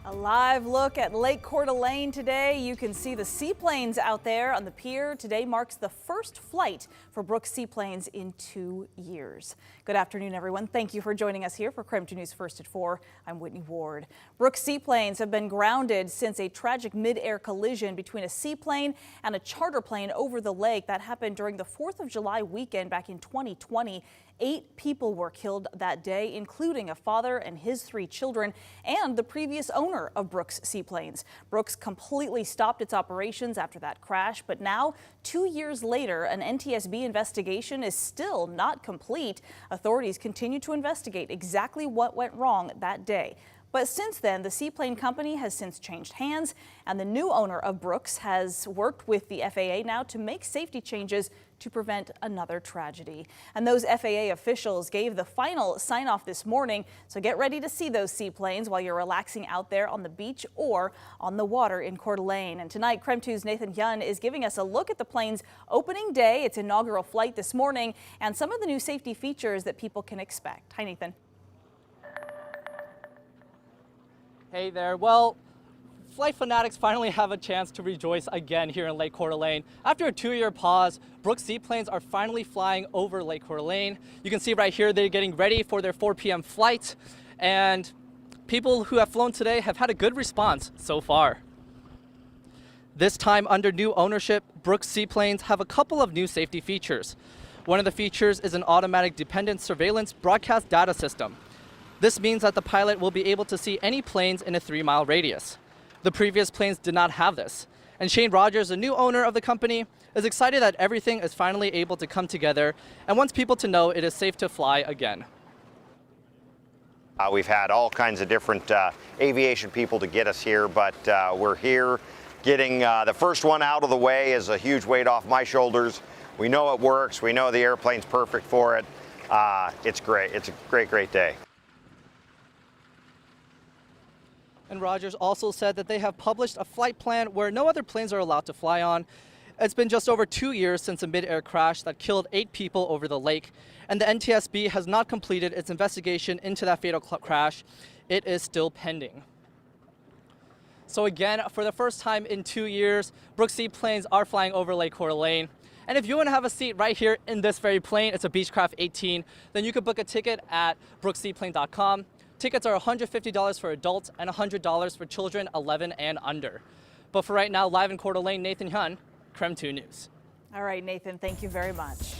A live look at Lake Coeur today. You can see the seaplanes out there on the pier. Today marks the first flight for Brookes Seaplanes in 2 years. Good afternoon, everyone. Thank you for joining us here for KREM 2 News First at 4. I'm Whitney Ward. Brookes Seaplanes have been grounded since a tragic mid-air collision between a seaplane and a charter plane over the lake. That happened during the 4th of July weekend back in 2020. 8 people were killed that day, including a father and his 3 children and the previous owner of Brookes Seaplanes. Brookes completely stopped its operations after that crash, but now, 2 years later, an NTSB investigation is still not complete. Authorities continue to investigate exactly what went wrong that day. But since then, the seaplane company has since changed hands, and the new owner of Brookes has worked with the FAA now to make safety changes to prevent another tragedy. And those FAA officials gave the final sign-off this morning, so get ready to see those seaplanes while you're relaxing out there on the beach or on the water in Coeur d'Alene. And tonight, KREM 2's Nathan Hyun is giving us a look at the plane's opening day, its inaugural flight this morning, and some of the new safety features that people can expect. Hi, Nathan. Hey there. Well, flight fanatics finally have a chance to rejoice again here in Lake Coeur d'Alene. After a 2-year pause, Brookes Seaplanes are finally flying over Lake Coeur d'Alene. You can see right here they're getting ready for their 4 p.m. flight, and people who have flown today have had a good response so far. This time under new ownership, Brookes Seaplanes have a couple of new safety features. One of the features is an automatic dependent surveillance broadcast data system. This means that the pilot will be able to see any planes in a 3-mile radius. The previous planes did not have this. And Shane Rogers, the new owner of the company, is excited that everything is finally able to come together and wants people to know it is safe to fly again. We've had all kinds of different aviation people to get us here, but we're here. Getting the first one out of the way is a huge weight off my shoulders. We know it works. We know the airplane's perfect for it. It's great. It's a great, great day. And Rogers also said that they have published a flight plan where no other planes are allowed to fly on. It's been just over 2 years since a mid-air crash that killed 8 people over the lake, and the NTSB has not completed its investigation into that fatal crash. It is still pending. So again, for the first time in 2 years, Brookes Seaplanes are flying over Lake Coeur d'Alene. And if you want to have a seat right here in this very plane, it's a Beechcraft 18, then you could book a ticket at spokane-county.com. Tickets are $150 for adults and $100 for children 11 and under. But for right now, live in Coeur d'Alene, Nathan Hyun, KREM 2 News. All right, Nathan, thank you very much.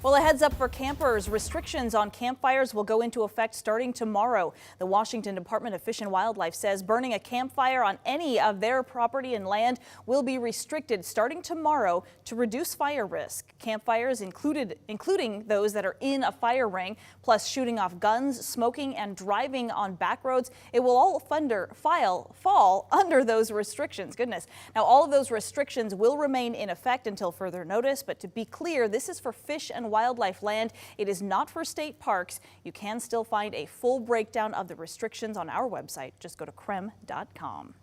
Well, a heads up for campers. Restrictions on campfires will go into effect starting tomorrow. The Washington Department of Fish and Wildlife says burning a campfire on any of their property and land will be restricted starting tomorrow to reduce fire risk. Campfires including those that are in a fire ring, plus shooting off guns, smoking, and driving on back roads. It will all fall under those restrictions. Goodness. Now, all of those restrictions will remain in effect until further notice, but to be clear, this is for fish and wildlife land. It is not for state parks. You can still find a full breakdown of the restrictions on our website. Just go to KREM.com.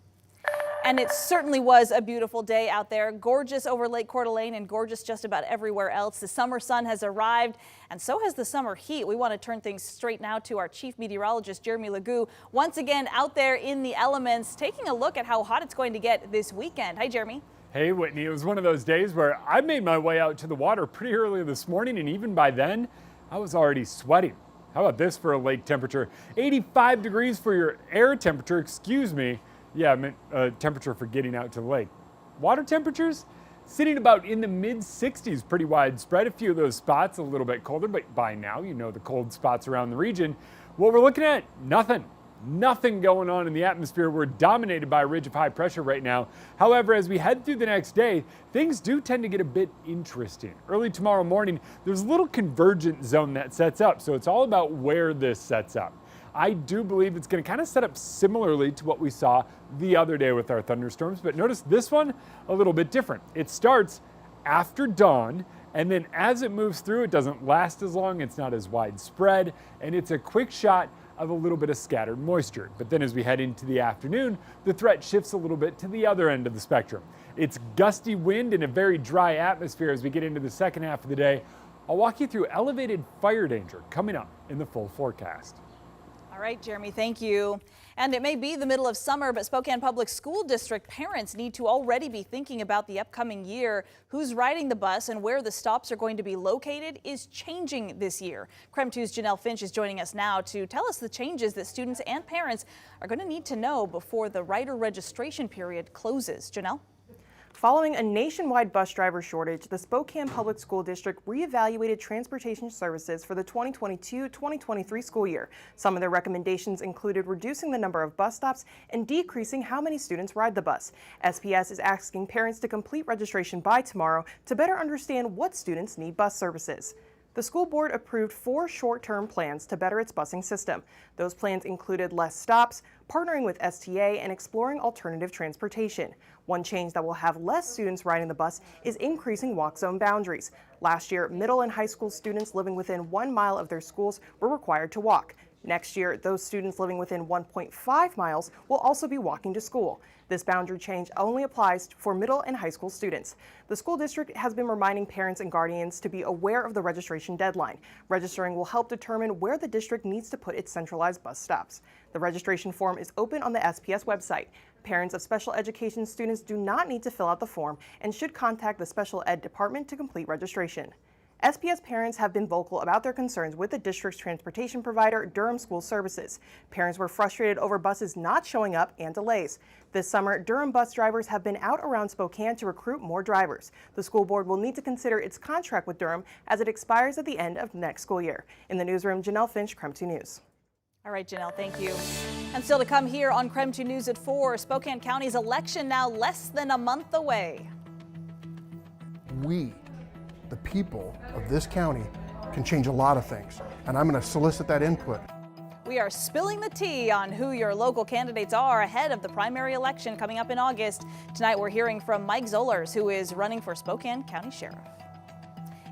And it certainly was a beautiful day out there. Gorgeous over Lake Coeur d'Alene and gorgeous just about everywhere else. The summer sun has arrived, and so has the summer heat. We want to turn things straight now to our chief meteorologist, Jeremy Legoo, once again out there in the elements, taking a look at how hot it's going to get this weekend. Hi, Jeremy. Hey Whitney, it was one of those days where I made my way out to the water pretty early this morning, and even by then, I was already sweating. How about this for a lake temperature? 85 degrees for your air temperature, excuse me. Yeah, I meant temperature for getting out to the lake. Water temperatures? Sitting about in the mid-60s, pretty widespread. A few of those spots a little bit colder, but by now you know the cold spots around the region. What we're looking at, Nothing going on in the atmosphere. We're dominated by a ridge of high pressure right now. However, as we head through the next day, things do tend to get a bit interesting. Early tomorrow morning, there's a little convergent zone that sets up, so it's all about where this sets up. I do believe it's going to kind of set up similarly to what we saw the other day with our thunderstorms, but notice this one a little bit different. It starts after dawn, and then as it moves through, it doesn't last as long, it's not as widespread, and it's a quick shot of a little bit of scattered moisture. But then as we head into the afternoon, the threat shifts a little bit to the other end of the spectrum. It's gusty wind and a very dry atmosphere as we get into the second half of the day. I'll walk you through elevated fire danger coming up in the full forecast. All right, Jeremy, thank you. And And it may be the middle of summer, but Spokane Public School District parents need to already be thinking about the upcoming year. Who's riding the bus and where the stops are going to be located is changing this year. KREM 2's Janelle Finch is joining us now to tell us the changes that students and parents are going to need to know before the rider registration period closes. Janelle? Following a nationwide bus driver shortage, the Spokane Public School District reevaluated transportation services for the 2022-2023 school year. Some of their recommendations included reducing the number of bus stops and decreasing how many students ride the bus. SPS is asking parents to complete registration by tomorrow to better understand what students need bus services. The school board approved 4 short-term plans to better its busing system. Those plans included less stops, partnering with STA, and exploring alternative transportation. One change that will have less students riding the bus is increasing walk zone boundaries. Last year, middle and high school students living within 1 mile of their schools were required to walk. Next year, those students living within 1.5 miles will also be walking to school. This boundary change only applies for middle and high school students. The school district has been reminding parents and guardians to be aware of the registration deadline. Registering will help determine where the district needs to put its centralized bus stops. The registration form is open on the SPS website. Parents of special education students do not need to fill out the form and should contact the special ed department to complete registration. SPS parents have been vocal about their concerns with the district's transportation provider, Durham School Services. Parents were frustrated over buses not showing up and delays. This summer, Durham bus drivers have been out around Spokane to recruit more drivers. The school board will need to consider its contract with Durham as it expires at the end of next school year. In the newsroom, Janelle Finch, KREM 2 News. All right, Janelle, thank you. And still to come here on KREM 2 News at 4, Spokane County's election now less than a month away. We, the people of this county, can change a lot of things, and I'm going to solicit that input. We are spilling the tea on who your local candidates are ahead of the primary election coming up in August. Tonight we're hearing from Mike Zollers, who is running for Spokane County Sheriff.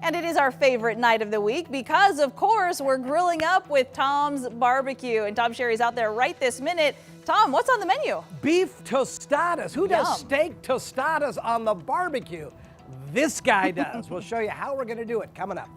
And it is our favorite night of the week because, of course, we're grilling up with Tom's Barbecue. And Tom Sherry's out there right this minute. Tom, what's on the menu? Beef tostadas. Who does steak tostadas on the barbecue? This guy does. We'll show you how we're going to do it coming up.